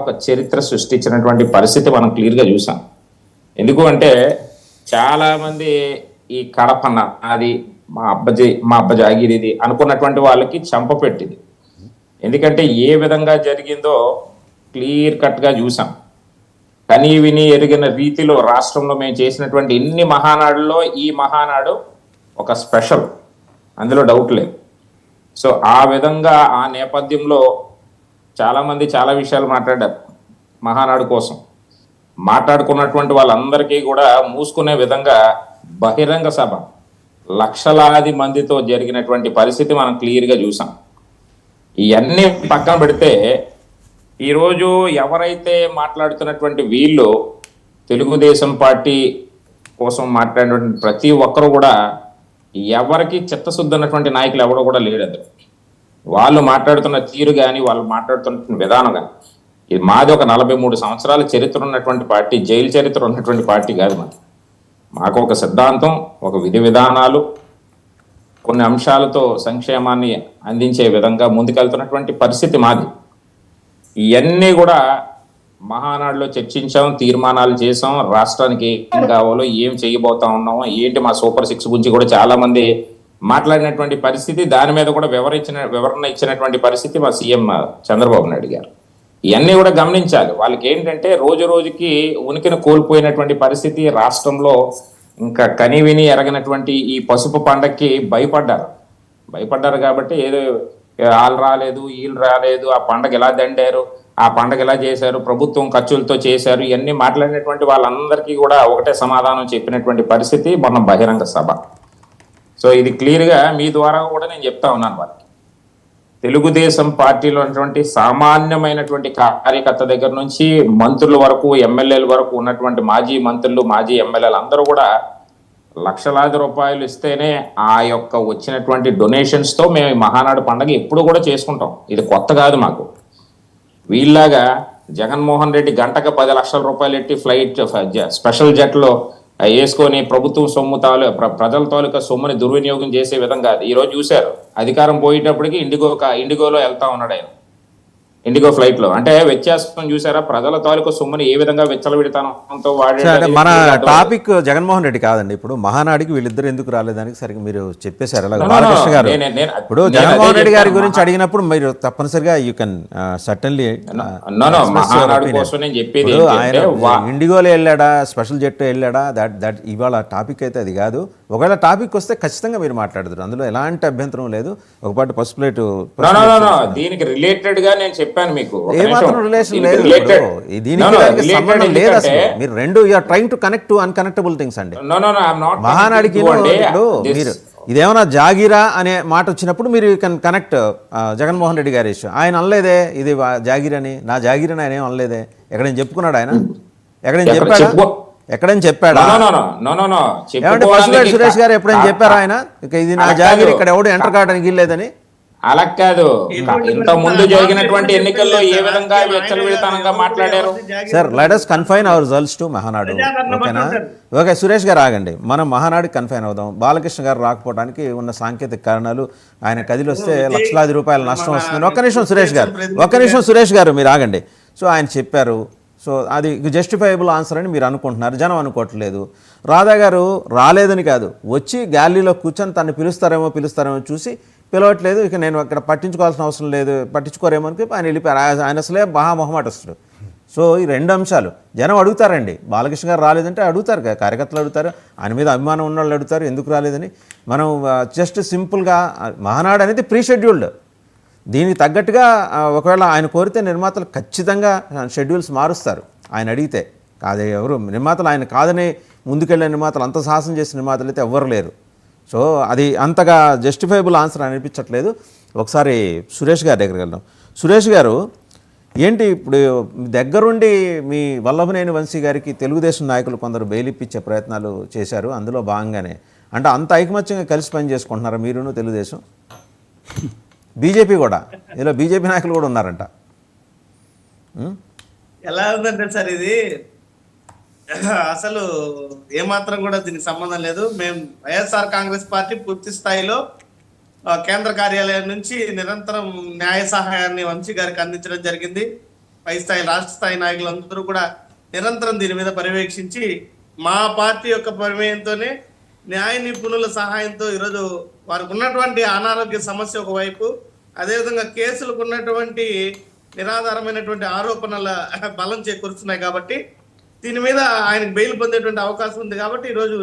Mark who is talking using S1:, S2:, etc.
S1: ఒక చరిత్ర సృష్టించినటువంటి పరిస్థితి మనం క్లియర్గా చూసాం. ఎందుకు అంటే చాలా మంది ఈ కడప నాది, మా అబ్బ జాగిరిది అనుకున్నటువంటి వాళ్ళకి చంప పెట్టింది. ఎందుకంటే ఏ విధంగా జరిగిందో క్లియర్ కట్గా చూసాం. కనీ విని ఎరిగిన రీతిలో రాష్ట్రంలో మేము చేసినటువంటి ఎన్ని మహానాడుల్లో ఈ మహానాడు ఒక స్పెషల్, అందులో డౌట్ లేదు. సో ఆ విధంగా ఆ నేపథ్యంలో చాలామంది చాలా విషయాలు మాట్లాడారు. మహానాడు కోసం మాట్లాడుకున్నటువంటి వాళ్ళందరికీ కూడా మూసుకునే విధంగా బహిరంగ సభ లక్షలాది మందితో జరిగినటువంటి పరిస్థితి మనం క్లియర్గా చూసాం. ఇవన్నీ పక్కన పెడితే ఈరోజు ఎవరైతే మాట్లాడుతున్నటువంటి వీళ్ళు తెలుగుదేశం పార్టీ కోసం మాట్లాడినటువంటి ప్రతి ఒక్కరు కూడా ఎవరికి చిత్తశుద్ధి అన్నటువంటి నాయకులు ఎవరు కూడా లేడు. వాళ్ళు మాట్లాడుతున్న తీరు కానీ వాళ్ళు మాట్లాడుతున్న విధానం కానీ, ఇది మాది ఒక 43 సంవత్సరాల చరిత్ర ఉన్నటువంటి పార్టీ, జైలు చరిత్ర ఉన్నటువంటి పార్టీ కాదు. మాకు ఒక సిద్ధాంతం, ఒక విధి విధానాలు, కొన్ని అంశాలతో సంక్షేమాన్ని అందించే విధంగా ముందుకెళ్తున్నటువంటి పరిస్థితి మాది. ఇవన్నీ కూడా మహానాడులో చర్చించాం, తీర్మానాలు చేసాం. రాష్ట్రానికి ఏం కావాలో, ఏం చేయబోతా ఉన్నామో, ఏంటి మా సూపర్ 6 గురించి కూడా చాలా మంది మాట్లాడినటువంటి పరిస్థితి, దాని మీద కూడా వివరణ ఇచ్చినటువంటి పరిస్థితి మా సీఎం చంద్రబాబు నాయుడు గారు. ఇవన్నీ కూడా గమనించాలి. వాళ్ళకి ఏంటంటే రోజు రోజుకి ఉనికిని కోల్పోయినటువంటి పరిస్థితి రాష్ట్రంలో. ఇంకా కనివిని ఎరగనటువంటి ఈ పసుపు పండక్కి భయపడ్డారు కాబట్టి ఏదో వాళ్ళు రాలేదు, వీళ్ళు రాలేదు, ఆ పండగ ఎలా దండారు, ఆ పండగ ఎలా చేశారు, ప్రభుత్వం ఖర్చులతో చేశారు, ఇవన్నీ మాట్లాడినటువంటి వాళ్ళందరికీ కూడా ఒకటే సమాధానం చెప్పినటువంటి పరిస్థితి మొన్న బహిరంగ సభ. సో ఇది క్లియర్గా మీ ద్వారా కూడా నేను చెప్తా ఉన్నాను. వాళ్ళకి తెలుగుదేశం పార్టీలో ఉన్నటువంటి సామాన్యమైనటువంటి కార్యకర్త దగ్గర నుంచి మంత్రుల వరకు, ఎమ్మెల్యేల వరకు ఉన్నటువంటి మాజీ మంత్రులు, మాజీ ఎమ్మెల్యేలు అందరూ కూడా లక్షలాది రూపాయలు ఇస్తేనే ఆ యొక్క వచ్చినటువంటి డొనేషన్స్తో మేము ఈ మహానాడు పండుగ ఎప్పుడు కూడా చేసుకుంటాం. ఇది కొత్త కాదు మాకు. వీళ్ళలాగా జగన్మోహన్ రెడ్డి గంటకు 10 లక్షల రూపాయలు ఎట్టి ఫ్లైట్ స్పెషల్ జట్లో వేసుకొని ప్రభుత్వం సొమ్ము ప్రజల తాలూకా సొమ్ముని దుర్వినియోగం చేసే విధంగా ఈ రోజు చూశారు. అధికారం పోయేటప్పటికి ఇండిగోలో వెళ్తా ఉన్నాడు ఆయన, ఇండిగో ఫ్లైట్ లో. అంటే వ్యత్యాసం చూసారా? ప్రజల తాలూకా సొమ్ముని ఏ విధంగా విచ్చలవిడితనంతో వాడే.
S2: మన టాపిక్ జగన్మోహన్ రెడ్డి కాదండి. ఇప్పుడు మహానాడికి వీళ్ళిద్దరు ఎందుకు రాలేదానికి సరిగ్గా మీరు చెప్పేశారు. బాలకృష్ణ గారు ఇప్పుడు జగన్మోహన్ రెడ్డి గారి గురించి అడిగినప్పుడు మీరు తప్పనిసరిగా యూ కెన్ సర్టన్లీ ఆయన ఇండిగోలో వెళ్ళాడా, స్పెషల్ జెట్ వెళ్ళాడా, దట్ ఇవాళ టాపిక్ అయితే అది కాదు. ఒకవేళ టాపిక్ వస్తే ఖచ్చితంగా మీరు మాట్లాడతారు, అందులో ఎలాంటి అభ్యంతరం లేదు. ఒక పాటు పసుపు ప్లేట్
S1: దీనికి రిలేటెడ్ గా నేను చెప్పాను మీకు,
S2: ఏమాత్రం రిలేషన్ లేదు. దీనికి సంబంధం లేదు అసలు. మీరు రెండు you're trying to connect to unconnectable things అండి. మహానాడికి మీరు ఇదేమన్నా జాగీరా అనే మాట వచ్చినప్పుడు మీరు కెన్ కనెక్ట్ జగన్మోహన్ రెడ్డి గారి ఇష్యూ. ఆయన అనలేదే ఇది జాగీరని, నా జాగీరని ఆయన ఏం అనలేదే. ఎక్కడైనా చెప్పుకున్నాడు ఆయన? ఎక్కడైనా చెప్పాడా? ఏమంటే పసుపులేటి సురేష్ గారు ఎప్పుడైనా చెప్పారా ఆయన ఇది నా జాగీర్, ఇక్కడ ఎవడు ఎంటర్ కావడానికి వీల్లేదని?
S1: అలా కాదు, ఇంత ముందు జరిగినటువంటి ఎన్నికల్లో ఏ విధంగా విచ్చలవిడితనంగా మాట్లాడారు.
S2: Sir let us confine our results to Mahanadu. ఓకేనా? ఓకే సురేష్ గారు ఆగండి, మనం మహానాడుకి కన్ఫైన్ అవుదాం. బాలకృష్ణ గారు రాకపోవడానికి ఉన్న సాంకేతిక కారణాలు, ఆయన కదిలి వస్తే లక్షలాది రూపాయల నష్టం వస్తుంది. ఒక్క నిమిషం సురేష్ గారు మీరు ఆగండి. సో ఆయన చెప్పారు, సో అది జస్టిఫైబుల్ ఆన్సర్ అని మీరు అనుకుంటున్నారు, జనం అనుకోవట్లేదు. రాధా గారు రాలేదని కాదు, వచ్చి గ్యాలరీలో కూర్చొని తను పిలుస్తారేమో చూసి పిలవట్లేదు, ఇక నేను అక్కడ పట్టించుకోవాల్సిన అవసరం లేదు, పట్టించుకోరేమో అని ఆయన వెళ్ళిపోయారు. ఆయన అసలే మొహమాటస్తుడు. సో ఈ రెండు అంశాలు జనం అడుగుతారండి. బాలకృష్ణ గారు రాలేదంటే అడుగుతారు, కార్యకర్తలు అడుగుతారు, ఆయన మీద అభిమానం ఉన్న వాళ్ళు అడుగుతారు ఎందుకు రాలేదని. మనం జస్ట్ సింపుల్గా మహానాడు అనేది ప్రీ షెడ్యూల్డ్, దీనికి తగ్గట్టుగా ఒకవేళ ఆయన కోరితే నిర్మాతలు ఖచ్చితంగా షెడ్యూల్స్ మారుస్తారు ఆయన అడిగితే. కాదే ఎవరు నిర్మాతలు ఆయన కాదని ముందుకెళ్ళే నిర్మాతలు, అంత సాహసం చేసిన నిర్మాతలు అయితే ఎవ్వరు లేరు. సో అది అంతగా జస్టిఫైబుల్ ఆన్సర్ అనిపించట్లేదు. ఒకసారి సురేష్ గారి దగ్గరికి వెళ్దాం. సురేష్ గారు ఏంటి ఇప్పుడు దగ్గరుండి మీ వల్లభనేని వంశీ గారికి తెలుగుదేశం నాయకులు కొందరు బెయిల్ ఇప్పించే ప్రయత్నాలు చేశారు, అందులో భాగంగానే అంటే అంత ఐకమత్యంగా కలిసి పని చేసుకుంటున్నారా మీరును తెలుగుదేశం? బీజేపీ కూడా, ఇలా బీజేపీ నాయకులు కూడా ఉన్నారంట.
S3: ఎలా ఉందంటే సార్ ఇది అసలు ఏమాత్రం కూడా దీనికి సంబంధం లేదు. మేము వైఎస్ఆర్ కాంగ్రెస్ పార్టీ పూర్తి స్థాయిలో కేంద్ర కార్యాలయం నుంచి నిరంతరం న్యాయ సహాయాన్ని వంశీ గారికి అందించడం జరిగింది. పై స్థాయి రాష్ట్ర స్థాయి నాయకులందరూ కూడా నిరంతరం దీని మీద పర్యవేక్షించి మా పార్టీ యొక్క ప్రమేయంతోనే న్యాయ నిపుణుల సహాయంతో ఈరోజు వారికి ఉన్నటువంటి అనారోగ్య సమస్య ఒకవైపు, అదేవిధంగా కేసులకు ఉన్నటువంటి నిరాధారమైనటువంటి ఆరోపణల బలం చేకూరుస్తున్నాయి కాబట్టి దీని మీద ఆయనకు బెయిల్ పొందేటువంటి అవకాశం ఉంది కాబట్టి ఈరోజు